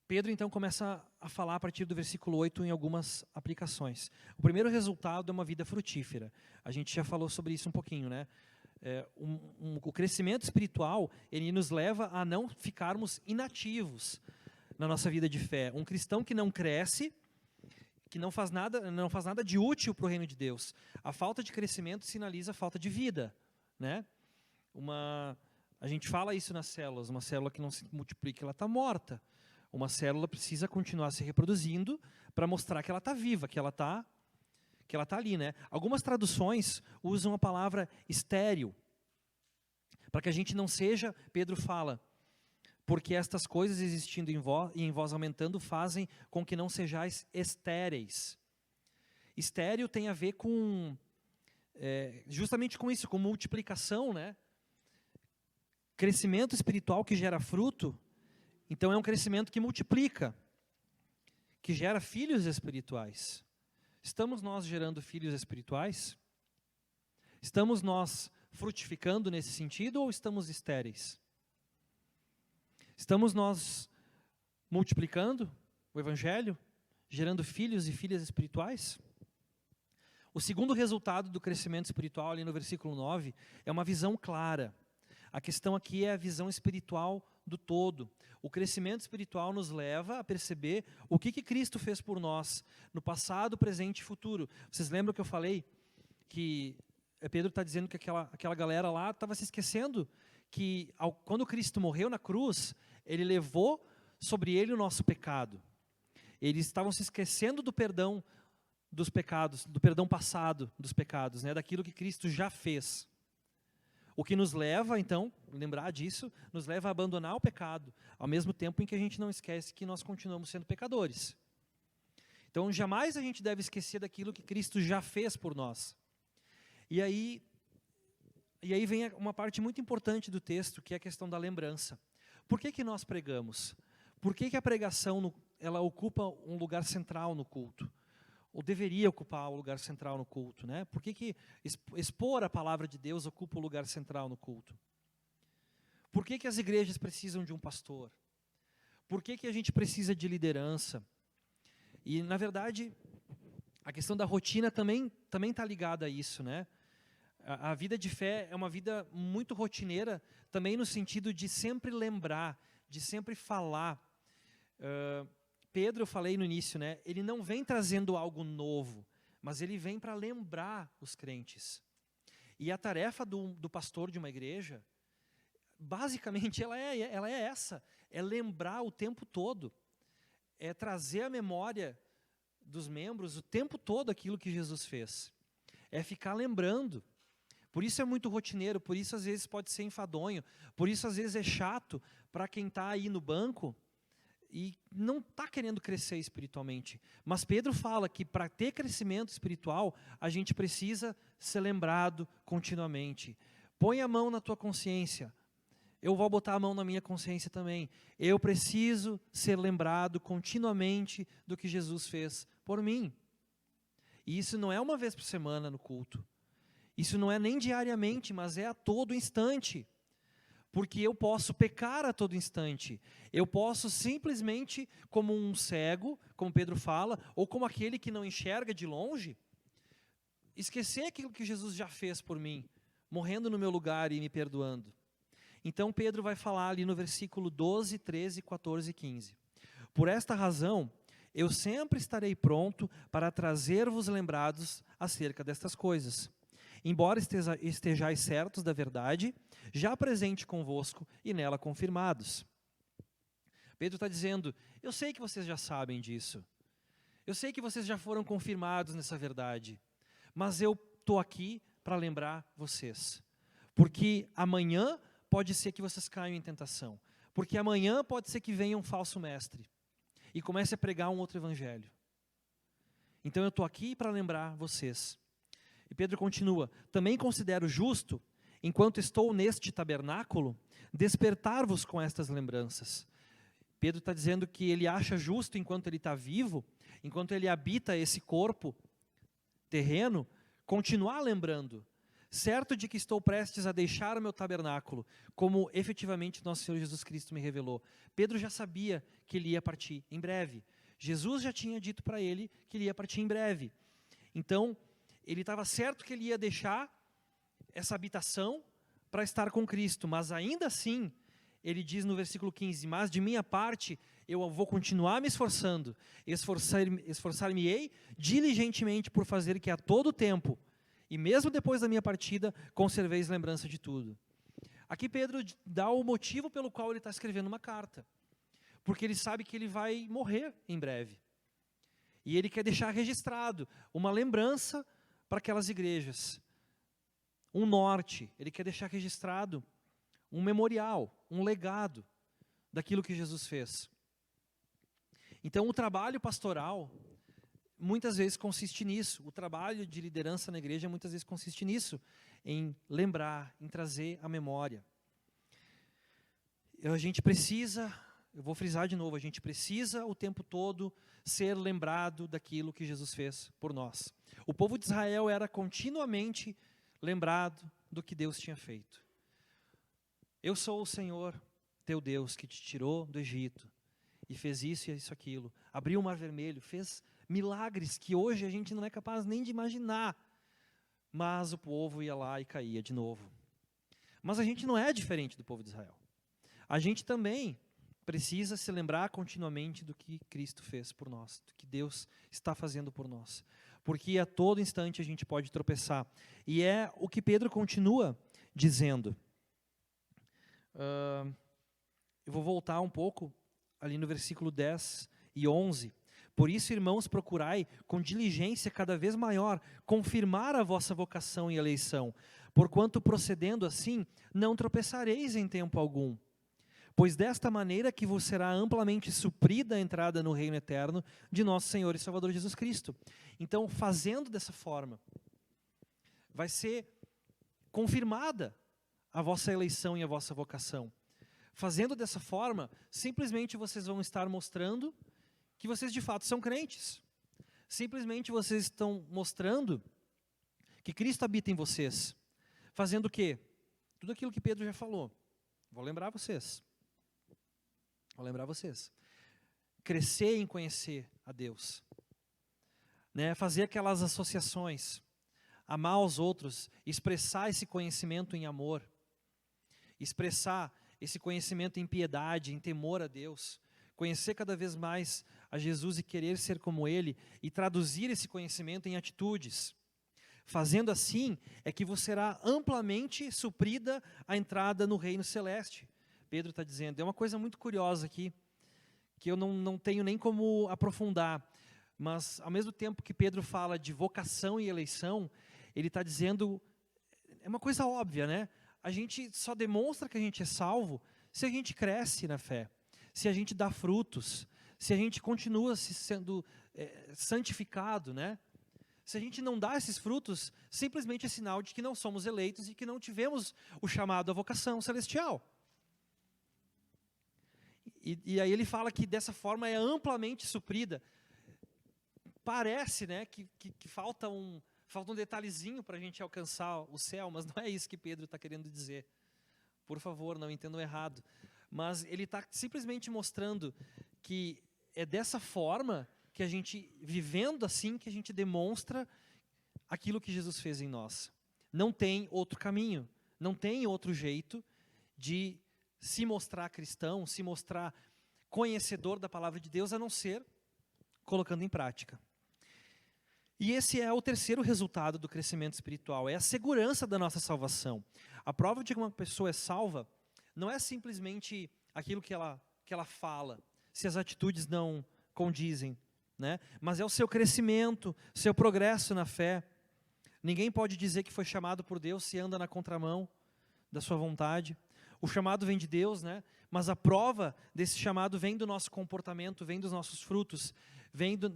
Pedro, então, começa a falar a partir do versículo 8 em algumas aplicações. O primeiro resultado é uma vida frutífera. A gente já falou sobre isso um pouquinho, né? O crescimento espiritual, ele nos leva a não ficarmos inativos na nossa vida de fé. Um cristão que não cresce, que não faz nada de útil para o reino de Deus. A falta de crescimento sinaliza a falta de vida, né? A gente fala isso nas células, uma célula que não se multiplica, ela está morta. Uma célula precisa continuar se reproduzindo para mostrar que ela está viva, que ela está ali, né? Algumas traduções usam a palavra estéril, para que a gente não seja, Pedro fala, porque estas coisas existindo em vós e em vós aumentando fazem com que não sejais estéreis. Estéril tem a ver com, justamente com isso, com multiplicação, né? Crescimento espiritual que gera fruto, então é um crescimento que multiplica, que gera filhos espirituais. Estamos nós gerando filhos espirituais? Estamos nós frutificando nesse sentido ou estamos estéreis? Estamos nós multiplicando o Evangelho, gerando filhos e filhas espirituais? O segundo resultado do crescimento espiritual, ali no versículo 9, é uma visão clara. A questão aqui é a visão espiritual do todo. O crescimento espiritual nos leva a perceber o que Cristo fez por nós, no passado, presente e futuro. Vocês lembram que eu falei que Pedro está dizendo que aquela galera lá estava se esquecendo que quando Cristo morreu na cruz, ele levou sobre ele o nosso pecado. Eles estavam se esquecendo do perdão dos pecados, do perdão passado dos pecados, né, daquilo que Cristo já fez. O que nos leva, então, lembrar disso, nos leva a abandonar o pecado, ao mesmo tempo em que a gente não esquece que nós continuamos sendo pecadores. Então, jamais a gente deve esquecer daquilo que Cristo já fez por nós. E aí vem uma parte muito importante do texto, que é a questão da lembrança. Por que que nós pregamos? Por que que a pregação ela ocupa um lugar central no culto? Ou deveria ocupar o lugar central no culto, né? Por que que expor a palavra de Deus ocupa o lugar central no culto? Por que que as igrejas precisam de um pastor? Por que que a gente precisa de liderança? E, na verdade, a questão da rotina também está ligada a isso, né? A vida de fé é uma vida muito rotineira, também no sentido de sempre lembrar, de sempre falar. Pedro, eu falei no início, né? Ele não vem trazendo algo novo, mas ele vem para lembrar os crentes. E a tarefa do pastor de uma igreja, basicamente, ela é essa, é lembrar o tempo todo, é trazer à memória dos membros o tempo todo aquilo que Jesus fez, é ficar lembrando. Por isso é muito rotineiro, por isso às vezes pode ser enfadonho, por isso às vezes é chato para quem está aí no banco e não está querendo crescer espiritualmente. Mas Pedro fala que para ter crescimento espiritual, a gente precisa ser lembrado continuamente. Põe a mão na tua consciência. Eu vou botar a mão na minha consciência também. Eu preciso ser lembrado continuamente do que Jesus fez por mim. E isso não é uma vez por semana no culto. Isso não é nem diariamente, mas é a todo instante. Porque eu posso pecar a todo instante. Eu posso simplesmente, como um cego, como Pedro fala, ou como aquele que não enxerga de longe, esquecer aquilo que Jesus já fez por mim, morrendo no meu lugar e me perdoando. Então Pedro vai falar ali no versículo 12, 13, 14 e 15. Por esta razão, eu sempre estarei pronto para trazer-vos lembrados acerca destas coisas. Embora estejais certos da verdade, já presente convosco e nela confirmados. Pedro está dizendo, eu sei que vocês já sabem disso. Eu sei que vocês já foram confirmados nessa verdade. Mas eu estou aqui para lembrar vocês. Porque amanhã pode ser que vocês caiam em tentação. Porque amanhã pode ser que venha um falso mestre e comece a pregar um outro evangelho. Então eu estou aqui para lembrar vocês. E Pedro continua, também considero justo, enquanto estou neste tabernáculo, despertar-vos com estas lembranças. Pedro está dizendo que ele acha justo, enquanto ele está vivo, enquanto ele habita esse corpo terreno, continuar lembrando, certo de que estou prestes a deixar o meu tabernáculo, como efetivamente nosso Senhor Jesus Cristo me revelou. Pedro já sabia que ele ia partir em breve. Jesus já tinha dito para ele que ele ia partir em breve. Então, ele estava certo que ele ia deixar essa habitação para estar com Cristo, mas ainda assim, ele diz no versículo 15, mas de minha parte, eu vou continuar me esforçando, esforçar-me-ei diligentemente por fazer que a todo tempo, e mesmo depois da minha partida, conserveis lembrança de tudo. Aqui Pedro dá o motivo pelo qual ele está escrevendo uma carta, porque ele sabe que ele vai morrer em breve, e ele quer deixar registrado uma lembrança para aquelas igrejas, um norte, ele quer deixar registrado um memorial, um legado daquilo que Jesus fez. Então o trabalho pastoral muitas vezes consiste nisso, o trabalho de liderança na igreja muitas vezes consiste nisso, em lembrar, em trazer a memória. A gente precisa, eu vou frisar de novo, a gente precisa o tempo todo ser lembrado daquilo que Jesus fez por nós. O povo de Israel era continuamente lembrado do que Deus tinha feito. Eu sou o Senhor, teu Deus, que te tirou do Egito e fez isso e isso, aquilo. Abriu o Mar Vermelho, fez milagres que hoje a gente não é capaz nem de imaginar. Mas o povo ia lá e caía de novo. Mas a gente não é diferente do povo de Israel. A gente também precisa se lembrar continuamente do que Cristo fez por nós, do que Deus está fazendo por nós. Porque a todo instante a gente pode tropeçar. E é o que Pedro continua dizendo. Eu vou voltar um pouco ali no versículo 10 e 11. Por isso, irmãos, procurai com diligência cada vez maior confirmar a vossa vocação e eleição, porquanto procedendo assim não tropeçareis em tempo algum. Pois desta maneira que vos será amplamente suprida a entrada no reino eterno de nosso Senhor e Salvador Jesus Cristo. Então, fazendo dessa forma, vai ser confirmada a vossa eleição e a vossa vocação. Fazendo dessa forma, simplesmente vocês vão estar mostrando que vocês de fato são crentes. Simplesmente vocês estão mostrando que Cristo habita em vocês. Fazendo o quê? Tudo aquilo que Pedro já falou. Vou lembrar vocês. Crescer em conhecer a Deus. Né? Fazer aquelas associações. Amar os outros. Expressar esse conhecimento em amor. Expressar esse conhecimento em piedade, em temor a Deus. Conhecer cada vez mais a Jesus e querer ser como Ele. E traduzir esse conhecimento em atitudes. Fazendo assim, é que você será amplamente suprida a entrada no reino celeste. Pedro está dizendo, é uma coisa muito curiosa aqui, que eu não tenho nem como aprofundar, mas ao mesmo tempo que Pedro fala de vocação e eleição, ele está dizendo, é uma coisa óbvia, né? A gente só demonstra que a gente é salvo se a gente cresce na fé, se a gente dá frutos, se a gente continua sendo santificado, né? Se a gente não dá esses frutos, simplesmente é sinal de que não somos eleitos e que não tivemos o chamado à vocação celestial. E aí ele fala que dessa forma é amplamente suprida. Parece, né, que falta um detalhezinho para a gente alcançar o céu, mas não é isso que Pedro está querendo dizer. Por favor, não entendam errado. Mas ele está simplesmente mostrando que é dessa forma que a gente, vivendo assim, que a gente demonstra aquilo que Jesus fez em nós. Não tem outro caminho, não tem outro jeito de se mostrar cristão, se mostrar conhecedor da palavra de Deus, a não ser colocando em prática. E esse é o terceiro resultado do crescimento espiritual, é a segurança da nossa salvação. A prova de que uma pessoa é salva não é simplesmente aquilo que ela fala, se as atitudes não condizem, né? Mas é o seu crescimento, seu progresso na fé. Ninguém pode dizer que foi chamado por Deus se anda na contramão da sua vontade. O chamado vem de Deus, né? Mas a prova desse chamado vem do nosso comportamento, vem dos nossos frutos, vem do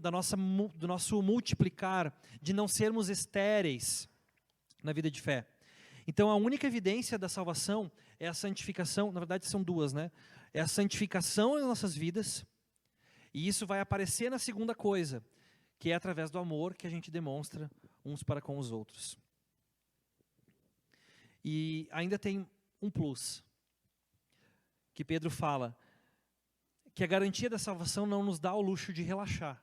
nosso multiplicar, de não sermos estéreis na vida de fé. Então a única evidência da salvação é a santificação, na verdade são duas, né? É a santificação nas nossas vidas, e isso vai aparecer na segunda coisa, que é através do amor que a gente demonstra uns para com os outros. E ainda tem um plus, que Pedro fala, que a garantia da salvação não nos dá o luxo de relaxar,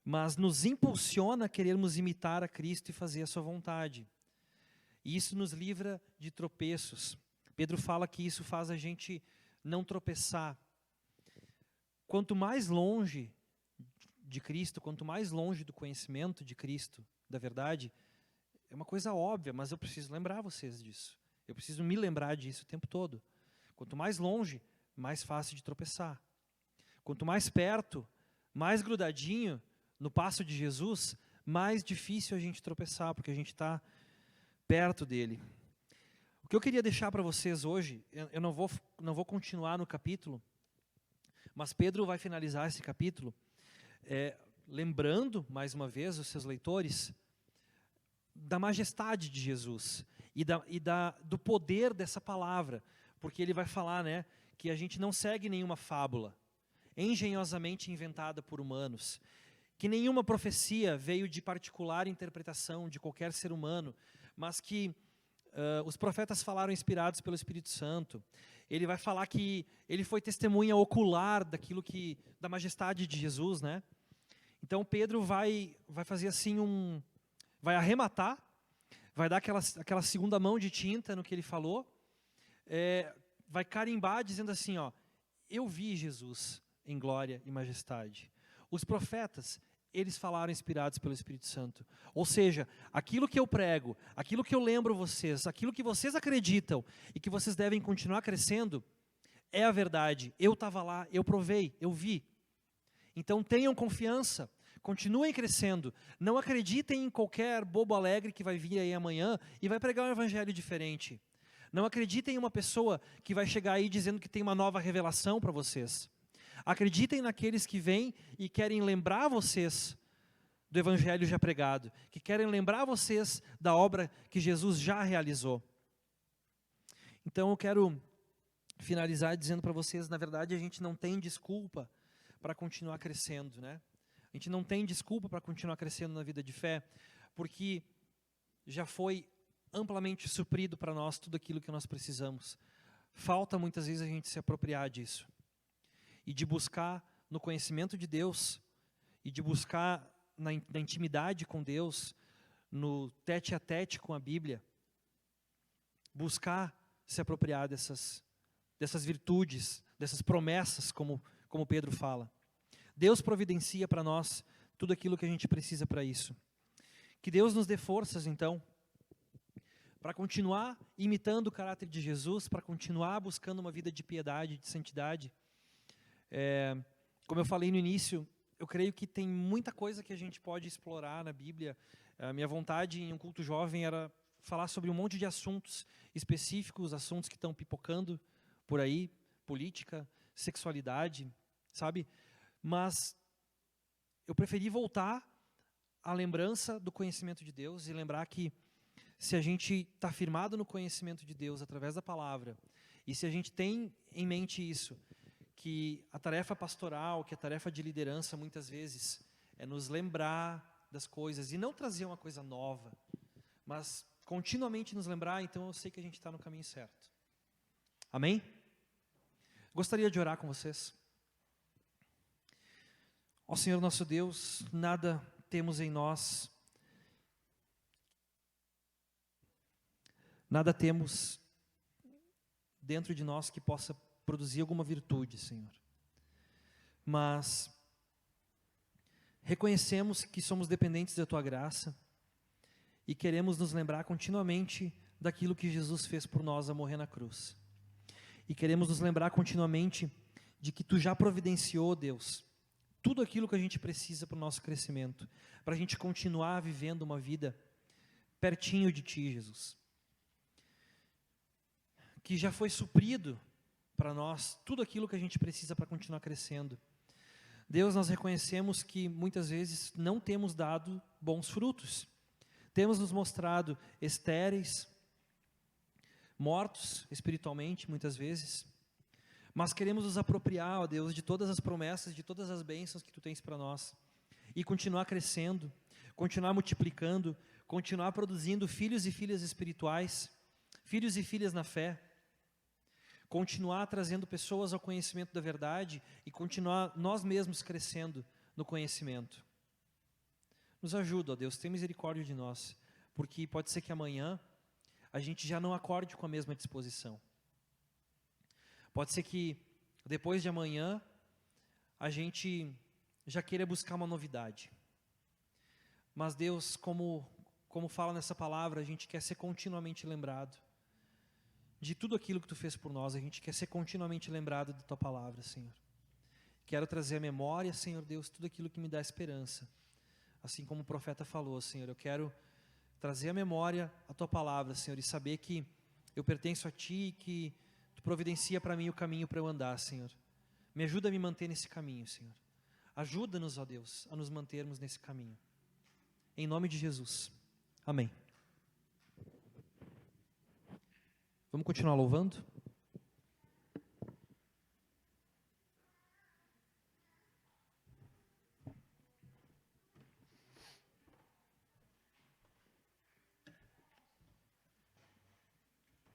mas nos impulsiona a querermos imitar a Cristo e fazer a sua vontade. E isso nos livra de tropeços. Pedro fala que isso faz a gente não tropeçar. Quanto mais longe de Cristo, quanto mais longe do conhecimento de Cristo, da verdade, é uma coisa óbvia, mas eu preciso lembrar vocês disso. Eu preciso me lembrar disso o tempo todo. Quanto mais longe, mais fácil de tropeçar. Quanto mais perto, mais grudadinho no passo de Jesus, mais difícil a gente tropeçar, porque a gente está perto dele. O que eu queria deixar para vocês hoje, eu não vou continuar no capítulo, mas Pedro vai finalizar esse capítulo, lembrando, mais uma vez, os seus leitores, da majestade de Jesus e do poder dessa palavra, porque ele vai falar, né, que a gente não segue nenhuma fábula engenhosamente inventada por humanos, que nenhuma profecia veio de particular interpretação de qualquer ser humano, mas que os profetas falaram inspirados pelo Espírito Santo. Ele vai falar que ele foi testemunha ocular da majestade de Jesus, né? Então Pedro vai fazer assim vai arrematar, vai dar aquela segunda mão de tinta no que ele falou, vai carimbar dizendo assim, ó, eu vi Jesus em glória e majestade. Os profetas, eles falaram inspirados pelo Espírito Santo. Ou seja, aquilo que eu prego, aquilo que eu lembro vocês, aquilo que vocês acreditam e que vocês devem continuar crescendo, é a verdade. Eu estava lá, eu provei, eu vi. Então tenham confiança, continuem crescendo. Não acreditem em qualquer bobo alegre que vai vir aí amanhã e vai pregar um evangelho diferente. Não acreditem em uma pessoa que vai chegar aí dizendo que tem uma nova revelação para vocês. Acreditem naqueles que vêm e querem lembrar vocês do evangelho já pregado, que querem lembrar vocês da obra que Jesus já realizou. Então eu quero finalizar dizendo para vocês, na verdade, a gente não tem desculpa para continuar crescendo, né? A gente não tem desculpa para continuar crescendo na vida de fé, porque já foi amplamente suprido para nós tudo aquilo que nós precisamos. Falta muitas vezes a gente se apropriar disso e de buscar no conhecimento de Deus e de buscar na intimidade com Deus, no tete a tete com a Bíblia, buscar se apropriar dessas virtudes, dessas promessas, como Pedro fala. Deus providencia para nós tudo aquilo que a gente precisa para isso. Que Deus nos dê forças, então, para continuar imitando o caráter de Jesus, para continuar buscando uma vida de piedade, de santidade. Como eu falei no início, eu creio que tem muita coisa que a gente pode explorar na Bíblia. A minha vontade em um culto jovem era falar sobre um monte de assuntos específicos, assuntos que estão pipocando por aí, política, sexualidade, sabe? Mas eu preferi voltar à lembrança do conhecimento de Deus e lembrar que se a gente está firmado no conhecimento de Deus através da palavra, e se a gente tem em mente isso, que a tarefa pastoral, que a tarefa de liderança muitas vezes é nos lembrar das coisas e não trazer uma coisa nova, mas continuamente nos lembrar, então eu sei que a gente está no caminho certo. Amém? Gostaria de orar com vocês. Ó Senhor nosso Deus, nada temos em nós, nada temos dentro de nós que possa produzir alguma virtude, Senhor. Mas reconhecemos que somos dependentes da Tua graça e queremos nos lembrar continuamente daquilo que Jesus fez por nós ao morrer na cruz. E queremos nos lembrar continuamente de que Tu já providenciou, Deus, tudo aquilo que a gente precisa para o nosso crescimento, para a gente continuar vivendo uma vida pertinho de Ti, Jesus. Que já foi suprido para nós tudo aquilo que a gente precisa para continuar crescendo. Deus, nós reconhecemos que muitas vezes não temos dado bons frutos. Temos nos mostrado estéreis, mortos espiritualmente muitas vezes, mas queremos nos apropriar, ó Deus, de todas as promessas, de todas as bênçãos que Tu tens para nós, e continuar crescendo, continuar multiplicando, continuar produzindo filhos e filhas espirituais, filhos e filhas na fé, continuar trazendo pessoas ao conhecimento da verdade e continuar nós mesmos crescendo no conhecimento. Nos ajuda, ó Deus, tem misericórdia de nós, porque pode ser que amanhã a gente já não acorde com a mesma disposição. Pode ser que depois de amanhã a gente já queira buscar uma novidade. Mas Deus, como fala nessa palavra, a gente quer ser continuamente lembrado de tudo aquilo que Tu fez por nós. A gente quer ser continuamente lembrado da Tua palavra, Senhor. Quero trazer à memória, Senhor Deus, tudo aquilo que me dá esperança. Assim como o profeta falou, Senhor, eu quero trazer à memória a Tua palavra, Senhor, e saber que eu pertenço a Ti e que Tu providencia para mim o caminho para eu andar, Senhor. Me ajuda a me manter nesse caminho, Senhor. Ajuda-nos, ó Deus, a nos mantermos nesse caminho. Em nome de Jesus. Amém. Vamos continuar louvando?